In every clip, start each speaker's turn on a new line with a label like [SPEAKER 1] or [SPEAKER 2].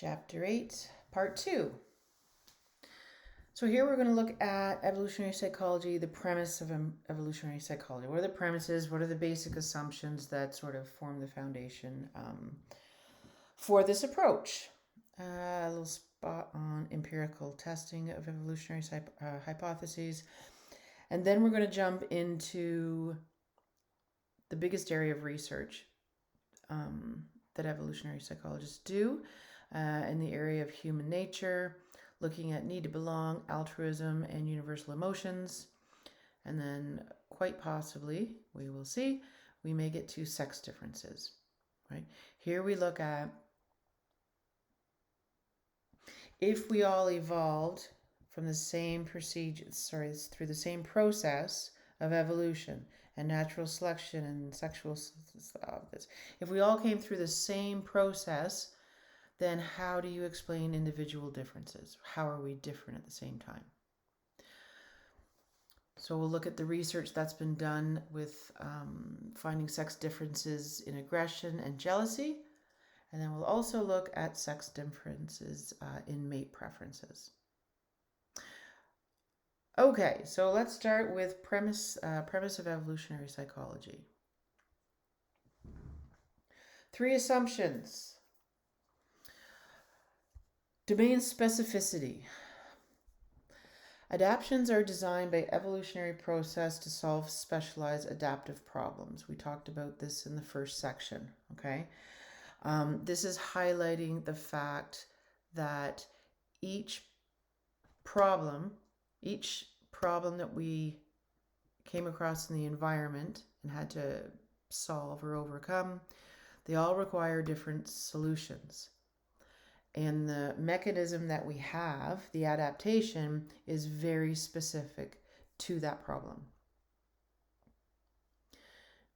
[SPEAKER 1] Chapter 8, Part 2. So here we're going to look at evolutionary psychology, the premise of evolutionary psychology. What are the premises? What are the basic assumptions that sort of form the foundation for this approach? A little spot on empirical testing of evolutionary hypotheses. And then we're going to jump into the biggest area of research that evolutionary psychologists do in the area of human nature, looking at need to belong, altruism, and universal emotions. And then quite possibly, we will see, we may get to sex differences, right? Here we look at if we all evolved from the same through the same process of evolution and natural selection and sexual if we all came through the same process, then how do you explain individual differences? How are we different at the same time? So we'll look at the research that's been done with finding sex differences in aggression and jealousy. And then we'll also look at sex differences in mate preferences. Okay, so let's start with premise of evolutionary psychology. 3 assumptions. Domain specificity. Adaptations are designed by evolutionary process to solve specialized adaptive problems. We talked about this in the first section, okay? This is highlighting the fact that each problem that we came across in the environment and had to solve or overcome, they all require different solutions. And the mechanism that we have, the adaptation, is very specific to that problem.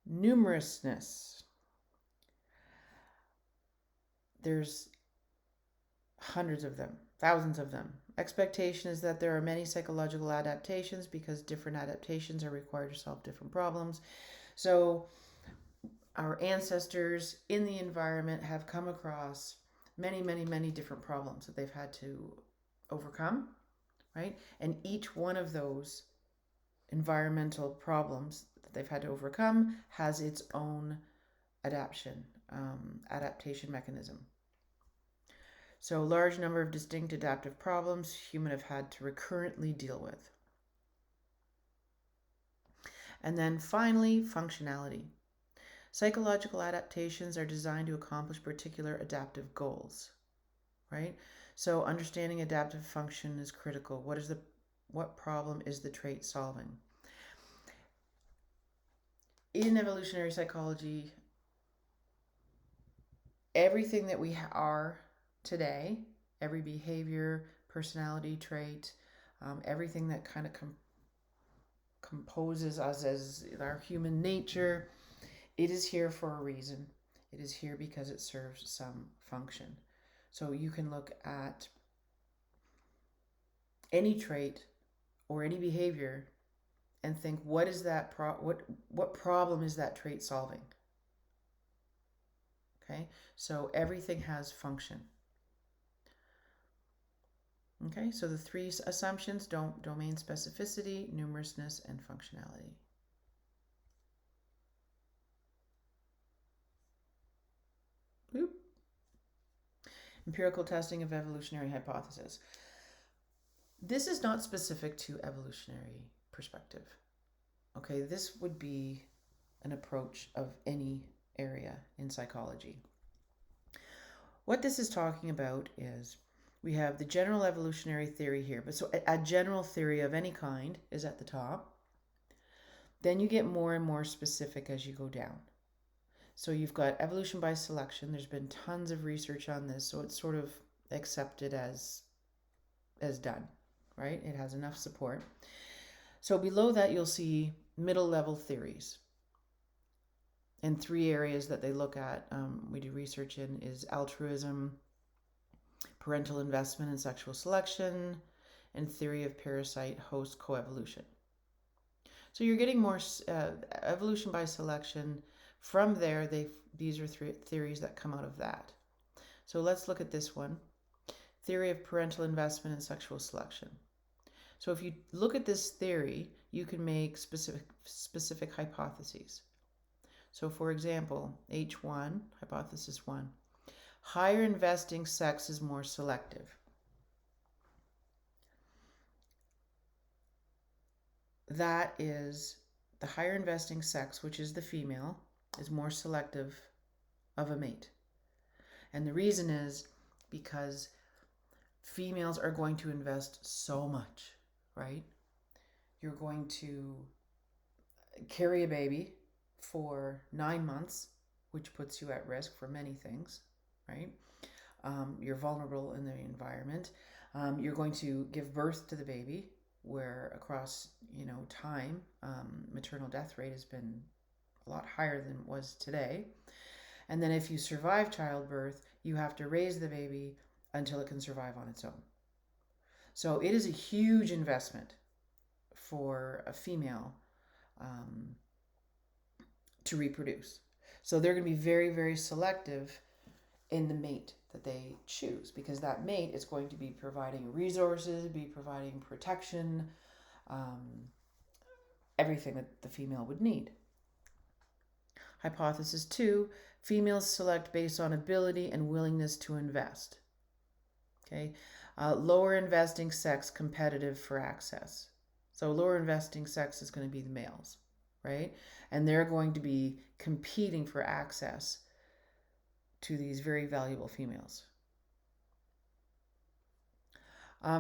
[SPEAKER 1] Numerousness. There's hundreds of them, thousands of them. Expectation is that there are many psychological adaptations because different adaptations are required to solve different problems. So our ancestors in the environment have come across many, many, many different problems that they've had to overcome, right? And each one of those environmental problems that they've had to overcome has its own adaptation mechanism. So a large number of distinct adaptive problems humans have had to recurrently deal with. And then finally, functionality. Psychological adaptations are designed to accomplish particular adaptive goals, right? So understanding adaptive function is critical. What problem is the trait solving? In evolutionary psychology, everything that we are today, every behavior, personality trait, everything that kind of composes us as our human nature, it is here for a reason. It is here because it serves some function. So you can look at any trait or any behavior and think, what is that what problem is that trait solving? Okay, so everything has function. Okay, so the 3 assumptions: domain specificity, numerousness, and functionality. Boop. Empirical testing of evolutionary hypothesis. This is not specific to evolutionary perspective. Okay, this would be an approach of any area in psychology. What this is talking about is we have the general evolutionary theory here, but so a general theory of any kind is at the top. Then you get more and more specific as you go down. So you've got evolution by selection. There's been tons of research on this, so it's sort of accepted as done, right? It has enough support. So below that, you'll see middle level theories. And 3 areas that they look at, we do research in, is altruism, parental investment in sexual selection, and theory of parasite-host coevolution. So you're getting more evolution by selection. From there, these are 3 theories that come out of that. So let's look at this one. theory of parental investment and sexual selection. So if you look at this theory, you can make specific hypotheses. So for example, H1, hypothesis 1, higher investing sex is more selective. That is, the higher investing sex, which is the female, is more selective of a mate. And the reason is because females are going to invest so much, right? You're going to carry a baby for 9 months, which puts you at risk for many things, right? You're vulnerable in the environment. You're going to give birth to the baby, where across time, maternal death rate has been a lot higher than it was today. And then if you survive childbirth, you have to raise the baby until it can survive on its own. So it is a huge investment for a female to reproduce. So they're going to be very, very selective in the mate that they choose, because that mate is going to be providing resources, be providing protection, everything that the female would need. Hypothesis 2, females select based on ability and willingness to invest. Okay, lower investing sex competitive for access. So lower investing sex is going to be the males, right? And they're going to be competing for access to these very valuable females.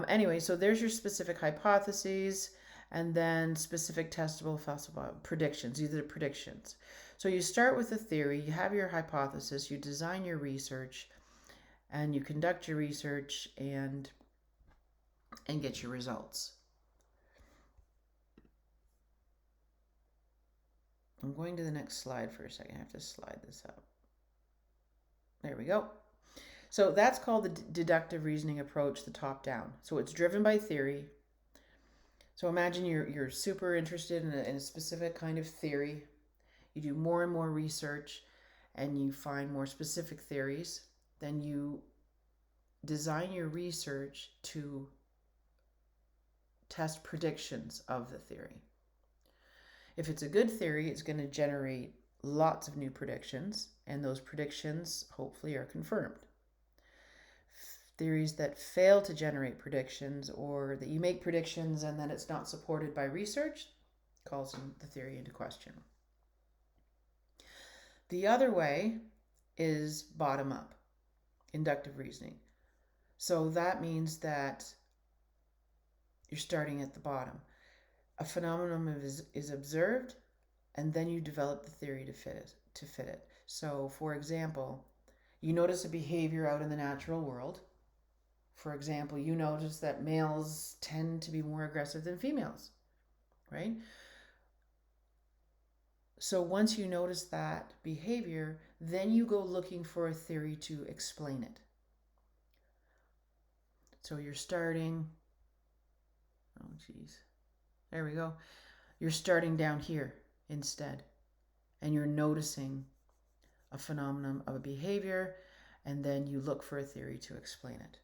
[SPEAKER 1] Anyway, so there's your specific hypotheses, and then specific testable, falsifiable predictions. These are the predictions. So you start with a theory, you have your hypothesis, you design your research, and you conduct your research and get your results. I'm going to the next slide for a second. I have to slide this up. There we go. So that's called the deductive reasoning approach, the top down. So it's driven by theory. So imagine you're super interested in a specific kind of theory. You do more and more research and you find more specific theories. Then you design your research to test predictions of the theory. If it's a good theory, it's going to generate lots of new predictions, and those predictions hopefully are confirmed. Theories that fail to generate predictions, or that you make predictions and then it's not supported by research, calls the theory into question. The other way is bottom up, inductive reasoning. So that means that you're starting at the bottom. A phenomenon is observed, and then you develop the theory to fit it. So, for example, you notice a behavior out in the natural world. For example, you notice that males tend to be more aggressive than females, right? So once you notice that behavior, then you go looking for a theory to explain it. So you're starting, there we go. You're starting down here instead, and you're noticing a phenomenon of a behavior, and then you look for a theory to explain it.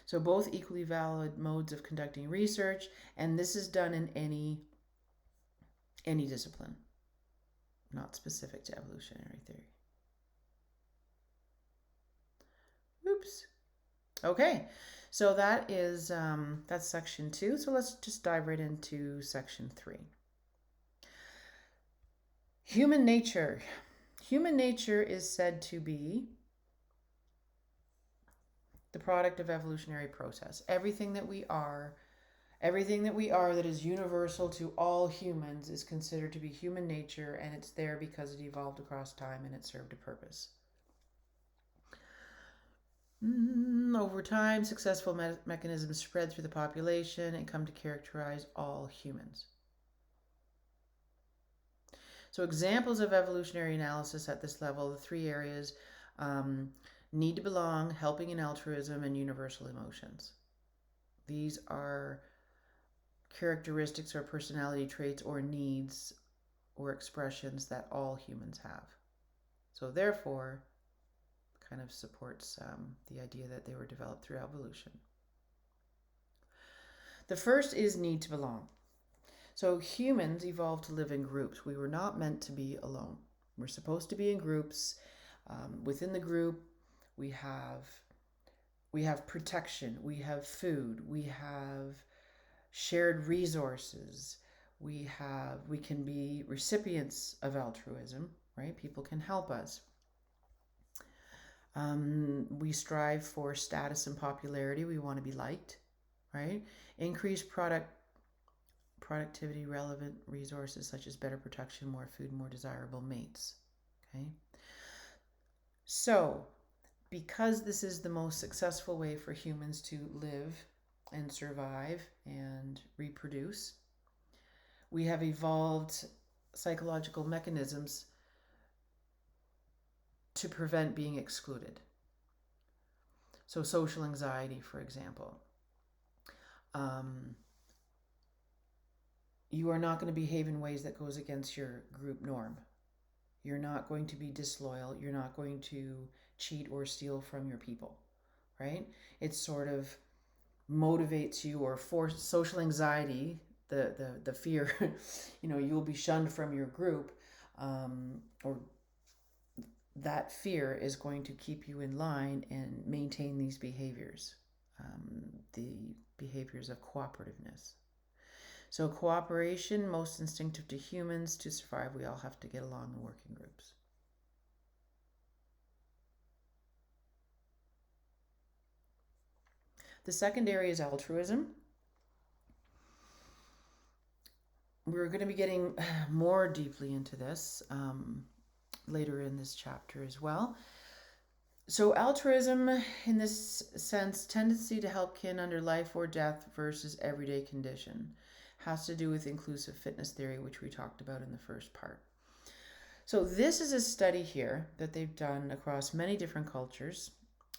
[SPEAKER 1] So both equally valid modes of conducting research, and this is done in any discipline, not specific to evolutionary theory. Oops. Okay, so that is that's section 2. So let's just dive right into section 3. Human nature. Human nature is said to be the product of evolutionary process. Everything that we are that is universal to all humans is considered to be human nature, and it's there because it evolved across time and it served a purpose. Over time, successful mechanisms spread through the population and come to characterize all humans. So examples of evolutionary analysis at this level, the 3 areas, need to belong, helping and altruism, and universal emotions. These are characteristics or personality traits or needs or expressions that all humans have. So therefore, kind of supports the idea that they were developed through evolution. The first is need to belong. So humans evolved to live in groups. We were not meant to be alone. We're supposed to be in groups. Within the group, we have protection, we have food, we have shared resources, we can be recipients of altruism, right? People can help us. We strive for status and popularity. We want to be liked, right? Increased productivity, relevant resources such as better protection, more food, more desirable mates. Okay. So, because this is the most successful way for humans to live and survive and reproduce, we have evolved psychological mechanisms to prevent being excluded. So social anxiety, for example. You are not going to behave in ways that goes against your group norm. You're not going to be disloyal. You're not going to cheat or steal from your people, right? It sort of motivates you, or for social anxiety, the fear, you'll be shunned from your group, or that fear is going to keep you in line and maintain these behaviors, the behaviors of cooperativeness. So cooperation, most instinctive to humans. To survive, we all have to get along in working groups. The second area is altruism. We're going to be getting more deeply into this later in this chapter as well. So altruism, in this sense, tendency to help kin under life or death versus everyday condition, has to do with inclusive fitness theory, which we talked about in the first part. So this is a study here that they've done across many different cultures,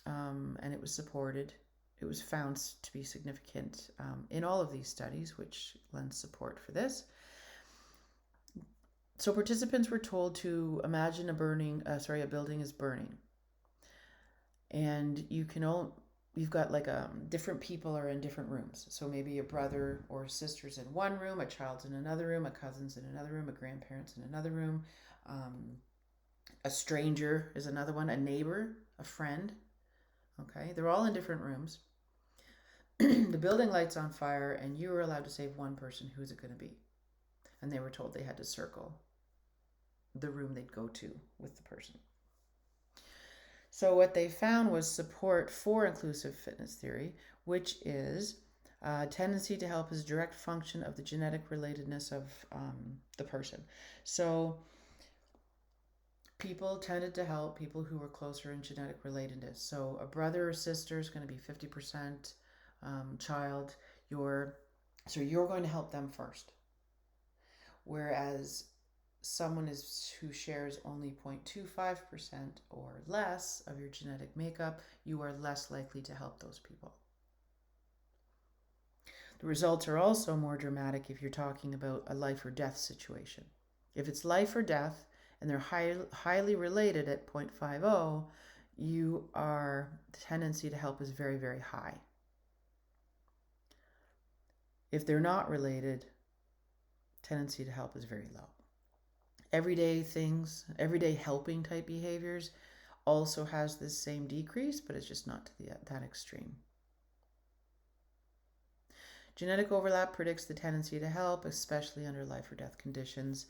[SPEAKER 1] and it was supported. It was found to be significant in all of these studies, which lends support for this. So participants were told to imagine a building is burning, and you've got like different people are in different rooms. So maybe a brother or a sister's in one room, a child's in another room, a cousin's in another room, a grandparent's in another room, a stranger is another one, a neighbor, a friend. Okay, they're all in different rooms. The building light's on fire, and you were allowed to save one person. Who's it going to be? And they were told they had to circle the room they'd go to with the person. So what they found was support for inclusive fitness theory, which is a tendency to help as a direct function of the genetic relatedness of the person. So people tended to help people who were closer in genetic relatedness. So a brother or sister is going to be 50% child. You're going to help them first. Whereas someone who shares only 0.25% or less of your genetic makeup, you are less likely to help those people. The results are also more dramatic if you're talking about a life or death situation. If it's life or death and they're highly related at 0.50, the tendency to help is very, very high. If they're not related, tendency to help is very low. Everyday things, everyday helping type behaviors also has this same decrease, but it's just not to that extreme. Genetic overlap predicts the tendency to help, especially under life or death conditions.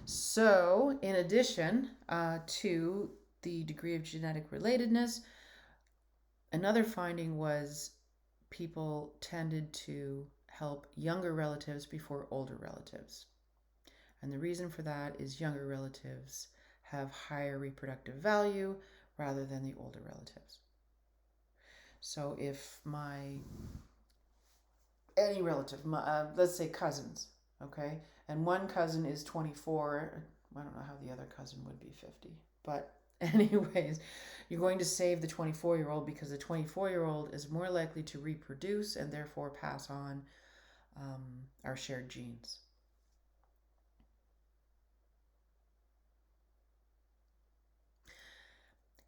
[SPEAKER 1] So in addition to the degree of genetic relatedness, another finding was people tended to help younger relatives before older relatives. And the reason for that is younger relatives have higher reproductive value rather than the older relatives. So if any relative, let's say cousins, okay, and one cousin is 24, I don't know how the other cousin would be 50, but anyways, you're going to save the 24-year-old because the 24-year-old is more likely to reproduce and therefore pass on our shared genes.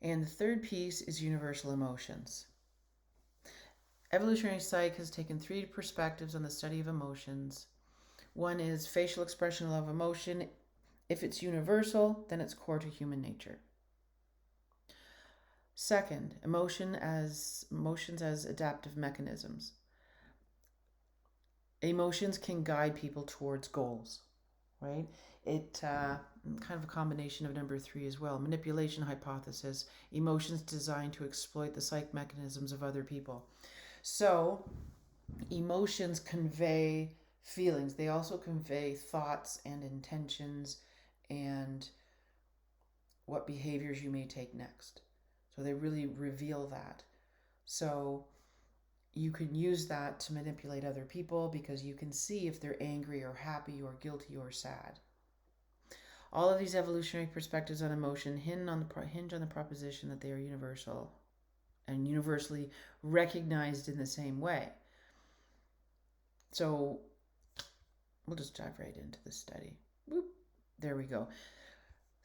[SPEAKER 1] And the third piece is universal emotions. Evolutionary psych has taken 3 perspectives on the study of emotions. One is facial expression of emotion. If it's universal, then it's core to human nature. Second, emotions as adaptive mechanisms. Emotions can guide people towards goals, right? It kind of a combination of number 3 as well. Manipulation hypothesis. Emotions designed to exploit the psych mechanisms of other people. So emotions convey feelings. They also convey thoughts and intentions and what behaviors you may take next. So they really reveal that. So you can use that to manipulate other people because you can see if they're angry or happy or guilty or sad. All of these evolutionary perspectives on emotion hinge on the proposition that they are universal and universally recognized in the same way. So we'll just dive right into the study. Whoop. There we go.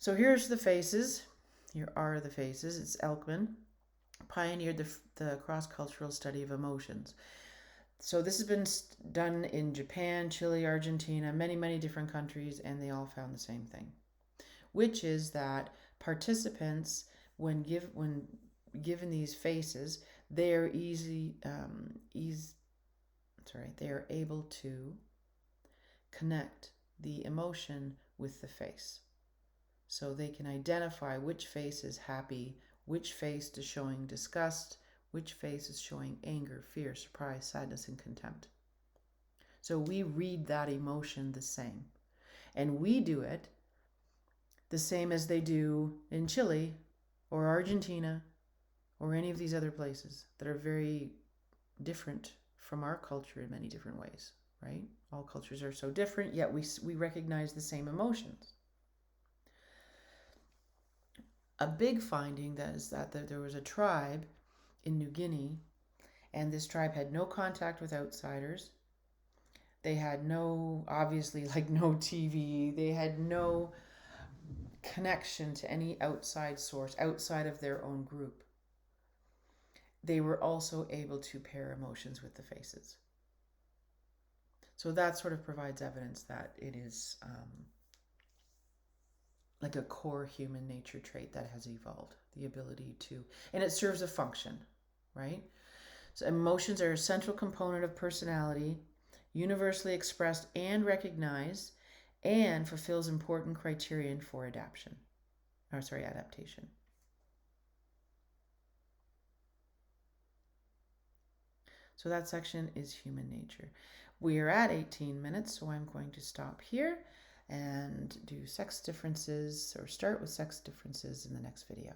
[SPEAKER 1] So here's the faces. Here are the faces. It's Elkman. Pioneered the cross-cultural study of emotions. So this has been done in Japan, Chile, Argentina, many different countries, and they all found the same thing, which is that participants, when given these faces, they are they are able to connect the emotion with the face. So they can identify which face is happy, which face is showing disgust, which face is showing anger, fear, surprise, sadness, and contempt. So we read that emotion the same. And we do it the same as they do in Chile or Argentina or any of these other places that are very different from our culture in many different ways, right? All cultures are so different, yet we recognize the same emotions. A big finding is that there was a tribe in New Guinea, and this tribe had no contact with outsiders. They had no TV. They had no connection to any outside source outside of their own group. They were also able to pair emotions with the faces. So that sort of provides evidence that it is like a core human nature trait that has evolved, the ability to, and it serves a function, right? So emotions are a central component of personality, universally expressed and recognized, and fulfills important criterion for adaptation. So that section is human nature. We are at 18 minutes, so I'm going to stop here and do sex differences, or start with sex differences in the next video.